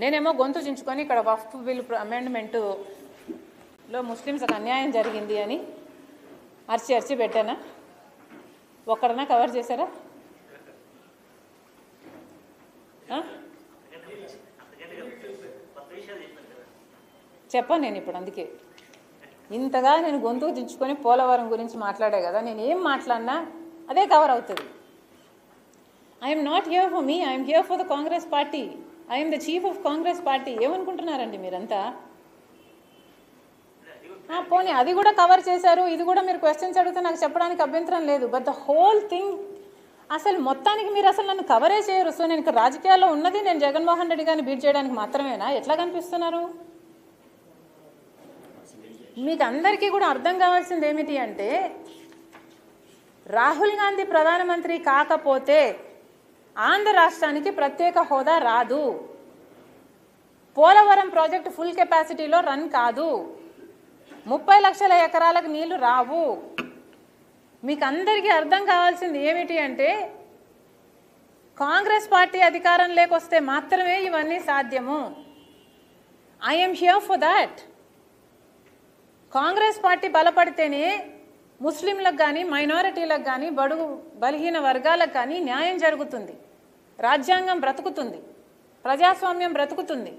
నేనేమో గొంతు చించుకొని ఇక్కడ వక్ఫ్ బిల్ అమెండ్మెంట్లో ముస్లిమ్స్కి అన్యాయం జరిగింది అని అరిచి పెట్టానా? ఒక్కడన్నా కవర్ చేశారా? చెప్పాను నేను ఇప్పుడు. అందుకే ఇంతగా నేను గొంతుకు దించుకొని పోలవరం గురించి మాట్లాడే కదా, నేను ఏం మాట్లాడినా అదే కవర్ అవుతుంది. I'm not here for me, I'm here for the Congress party. I'm the chief of Congress party. ఏమనుకుంటున్నారండి మీరంతా? పోనీ అది కూడా కవర్ చేశారు, ఇది కూడా మీరు క్వశ్చన్స్ అడిగితే నాకు చెప్పడానికి అభ్యంతరం లేదు. బట్ ద హోల్ థింగ్ అసలు మొత్తానికి మీరు అసలు నన్ను కవరే చేయరు. సో నేను ఇక్కడ రాజకీయాల్లో ఉన్నది నేను జగన్మోహన్ రెడ్డి గారిని బీట్ చేయడానికి మాత్రమేనా? ఎట్లా కనిపిస్తున్నారు? మీకు అందరికీ కూడా అర్థం కావాల్సింది ఏమిటి అంటే, రాహుల్ గాంధీ ప్రధానమంత్రి కాకపోతే ఆంధ్ర రాష్ట్రానికి ప్రత్యేక హోదా రాదు, పోలవరం ప్రాజెక్టు ఫుల్ కెపాసిటీలో రన్ కాదు, 30 లక్షల ఎకరాలకు నీళ్లు రావు. మీకు అందరికీ అర్థం కావాల్సింది ఏమిటి అంటే, కాంగ్రెస్ పార్టీ అధికారం లేకొస్తే మాత్రమే ఇవన్నీ సాధ్యము. I'm here for that. Congress party బలపడితేనే ముస్లింలకు కానీ మైనారిటీలకు కానీ బడుగు బలహీన వర్గాలకు కానీ న్యాయం జరుగుతుంది, రాజ్యాంగం బ్రతుకుతుంది, ప్రజాస్వామ్యం బ్రతుకుతుంది.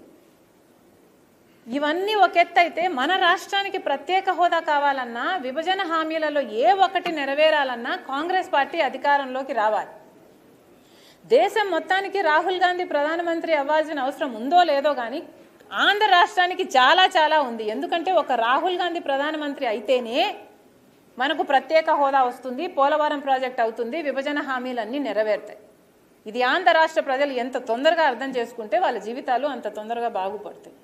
ఇవన్నీ ఒక ఎత్తు అయితే, మన రాష్ట్రానికి ప్రత్యేక హోదా కావాలన్నా, విభజన హామీలలో ఏ ఒక్కటి నెరవేరాలన్నా కాంగ్రెస్ పార్టీ అధికారంలోకి రావాలి. దేశం మొత్తానికి రాహుల్ గాంధీ ప్రధానమంత్రి అవ్వాల్సిన అవసరం ఉందో లేదో కానీ ఆంధ్ర రాష్ట్రానికి చాలా చాలా ఉంది. ఎందుకంటే ఒక రాహుల్ గాంధీ ప్రధానమంత్రి అయితేనే మనకు ప్రత్యేక హోదా వస్తుంది, పోలవరం ప్రాజెక్ట్ అవుతుంది, విభజన హామీలన్నీ నెరవేరుతాయి. ఇది ఆంధ్ర రాష్ట్ర ప్రజలు ఎంత తొందరగా అర్థం చేసుకుంటే వాళ్ళ జీవితాలు అంత తొందరగా బాగుపడతాయి.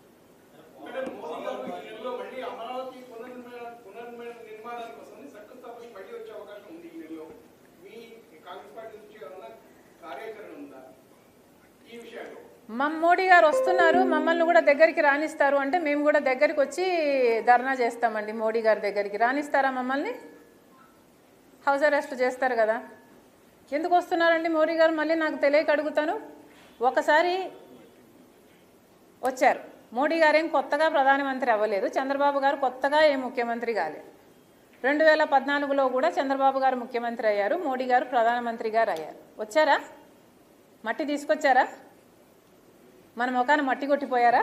మోడీ గారు వస్తున్నారు, మమ్మల్ని కూడా దగ్గరికి రానిస్తారు అంటే మేము కూడా దగ్గరికి వచ్చి ధర్నా చేస్తామండి. మోడీ గారి దగ్గరికి రానిస్తారా మమ్మల్ని? హౌస్ అరెస్ట్ చేస్తారు కదా. ఎందుకు వస్తున్నారండి మోడీ గారు? మళ్ళీ నాకు తెలియక అడుగుతాను. ఒకసారి వచ్చారు, మోడీ గారు ఏం కొత్తగా ప్రధానమంత్రి అవ్వలేదు, చంద్రబాబు గారు కొత్తగా ఏం ముఖ్యమంత్రి కాలేదు. 2014లో కూడా చంద్రబాబు గారు ముఖ్యమంత్రి అయ్యారు, మోడీ గారు ప్రధానమంత్రి గారు అయ్యారు. వచ్చారా? మట్టి తీసుకొచ్చారా? మన ముఖాన్ని మట్టి కొట్టిపోయారా?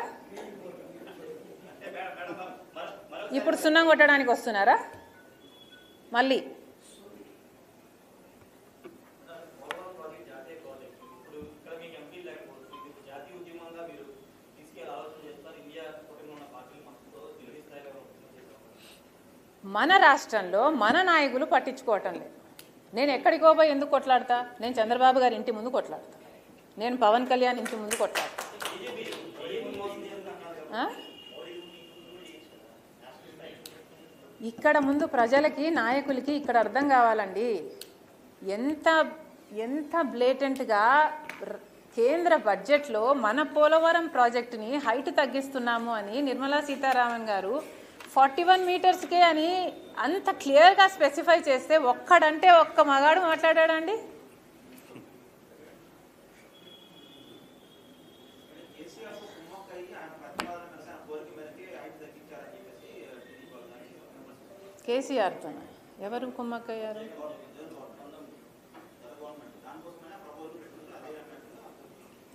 ఇప్పుడు సున్నం కొట్టడానికి వస్తున్నారా మళ్ళీ? మన రాష్ట్రంలో మన నాయకులు పట్టించుకోవటం లేదు. నేను ఎక్కడికో పోయి ఎందుకు కొట్లాడతా? నేను చంద్రబాబు గారి ఇంటి ముందు కొట్లాడతా, నేను పవన్ కళ్యాణ్ ఇంటి ముందు కొట్లాడతా. ఇక్కడ ముందు ప్రజలకి నాయకులకి ఇక్కడ అర్థం కావాలండి, ఎంత ఎంత బ్లేటెంట్గా కేంద్ర బడ్జెట్లో మన పోలవరం ప్రాజెక్టుని హైట్ తగ్గిస్తున్నాము అని నిర్మలా సీతారామన్ గారు 41 మీటర్స్కే అని అంత క్లియర్గా స్పెసిఫై చేస్తే ఒక్కడంటే ఒక్క మగాడు మాట్లాడాడండి? కేసీఆర్తో ఎవరు కుమ్మక్కయ్యారు?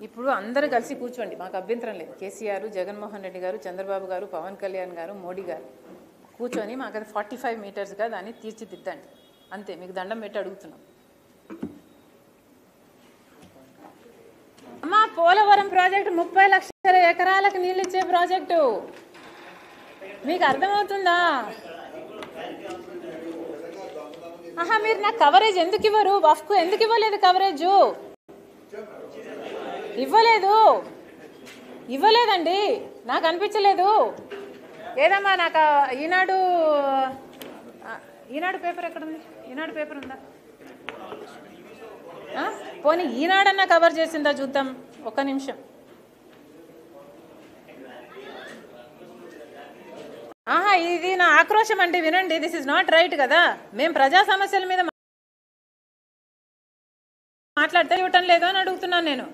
ఇప్పుడు అందరూ కలిసి కూర్చోండి, మాకు అభ్యంతరం లేదు. కేసీఆర్, జగన్మోహన్ రెడ్డి గారు, చంద్రబాబు గారు, పవన్ కళ్యాణ్ గారు, మోడీ గారు కూర్చొని మాకు అది 45 మీటర్స్గా దాన్ని తీర్చిదిద్దండి, అంతే. మీకు దండం పెట్టి అడుగుతున్నాం. అమ్మా, పోలవరం ప్రాజెక్టు 30 లక్షల ఎకరాలకు నీళ్ళు ఇచ్చే ప్రాజెక్టు, మీకు అర్థమవుతుందా? మీరు నాకు కవరేజ్ ఎందుకు ఇవ్వరు? వఫ్కు ఎందుకు ఇవ్వలేదు కవరేజ్? ఇవ్వలేదండి, నాకు అనిపించలేదు. ఏదమ్మా, నాకు ఈనాడు పేపర్ ఎక్కడ ఉంది? ఈనాడు పేపర్ ఉందా? పోనీ ఈనాడన్నా కవర్ చేసిందా చూద్దాం, ఒక్క నిమిషం. ఇది నా ఆక్రోశం అండి, వినండి. దిస్ ఇస్ నాట్ రైట్ కదా. మేము ప్రజా సమస్యల మీద మాట్లాడితే ఇవ్వటం లేదు అని అడుగుతున్నాను నేను.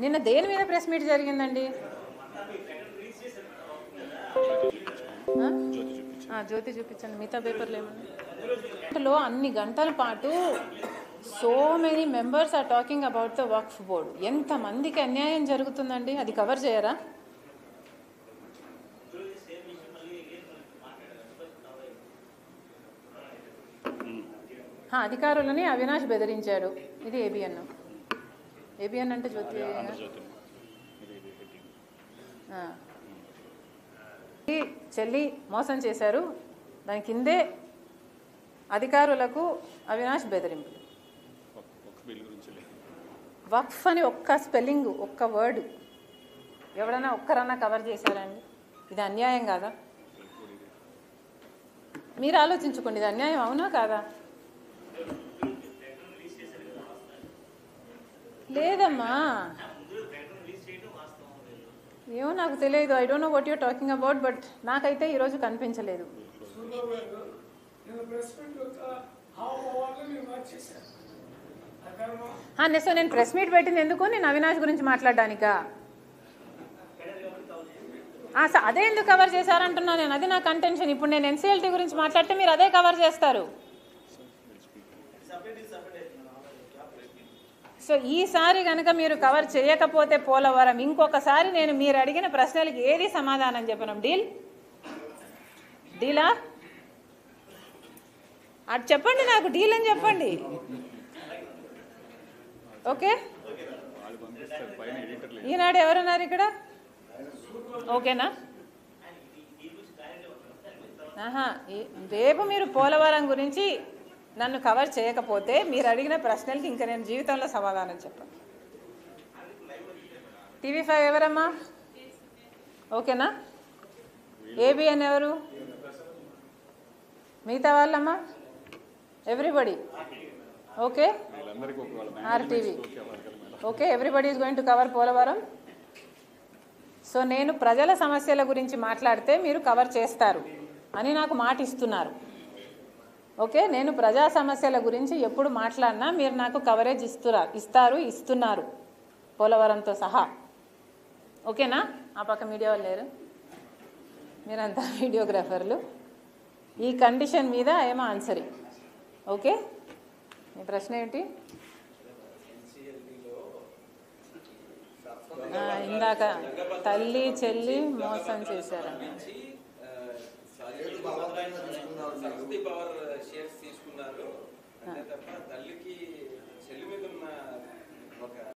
నిన్న దేని మీద ప్రెస్ మీట్ జరిగిందండి? జ్యోతి చూపించండి, మిగతా పేపర్లు ఏమన్నా అన్ని గంటల పాటు so many members are talking about the Waqf board. ఎంతమందికి అన్యాయం జరుగుతుందండి, అది కవర్ చేయరా? అధికారులని అవినాష్ బెదిరించాడు. ఇది ఏబిఎన్. ఏబిఎన్ అంటే జ్యోతి చెల్లి మోసం చేశారు, దాని కిందే అధికారులకు అవినాష్ బెదిరింపు. వక్ఫ్ అని ఒక్క స్పెల్లింగ్, ఒక్క వర్డ్ ఎవరైనా ఒక్కరన్నా కవర్ చేశారండి? ఇది అన్యాయం కాదా? మీరు ఆలోచించుకోండి, ఇది అన్యాయం అవునా కాదా? లేదమ్మా, ఏమో నాకు తెలియదు. I don't know what you're talking about, but నాకైతే ఈరోజు కనిపించలేదు. సో నేను ప్రెస్ మీట్ పెట్టింది ఎందుకు? నేను అవినాష్ గురించి మాట్లాడడానికా? అదే ఎందుకు కవర్ చేశారంటున్నా నేను, అది నా కంటెన్షన్. ఇప్పుడు నేను ఎన్సీఎల్టీ గురించి మాట్లాడితే మీరు అదే కవర్ చేస్తారు. సో ఈసారి కనుక మీరు కవర్ చేయకపోతే పోలవరం, ఇంకొకసారి నేను మీరు అడిగిన ప్రశ్నలకి ఏది సమాధానం చెప్పను. డీలా? అది చెప్పండి, నాకు డీల్ అని చెప్పండి. ఓకే, ఈనాడు ఎవరున్నారు ఇక్కడ? ఓకేనా? రేపు మీరు పోలవరం గురించి నన్ను కవర్ చేయకపోతే మీరు అడిగిన ప్రశ్నలకి ఇంకా నేను జీవితంలో సమాధానం చెప్పాను. టీవీ5 ఎవరమ్మా? ఓకేనా? ఏబిఎన్ ఎవరు? మిగతా వాళ్ళమ్మా? Everybody okay? RTV okay? Everybody is going to cover Polavaram. So నేను ప్రజల సమస్యల గురించి మాట్లాడితే మీరు కవర్ చేస్తారు అని నాకు మాట ఇస్తున్నారు. ఓకే, నేను ప్రజా సమస్యల గురించి ఎప్పుడు మాట్లాడినా మీరు నాకు కవరేజ్ ఇస్తున్నారు పోలవరంతో సహా. ఓకేనా? ఆ పక్క మీడియా వాళ్ళు లేరు, మీరంతా వీడియోగ్రాఫర్లు. ఈ కండిషన్ మీద ఏమో ఆన్సరింగ్. ఓకే, మీ ప్రశ్న ఏంటి? ఇందాక తల్లి చెల్లి మోసం చేశారని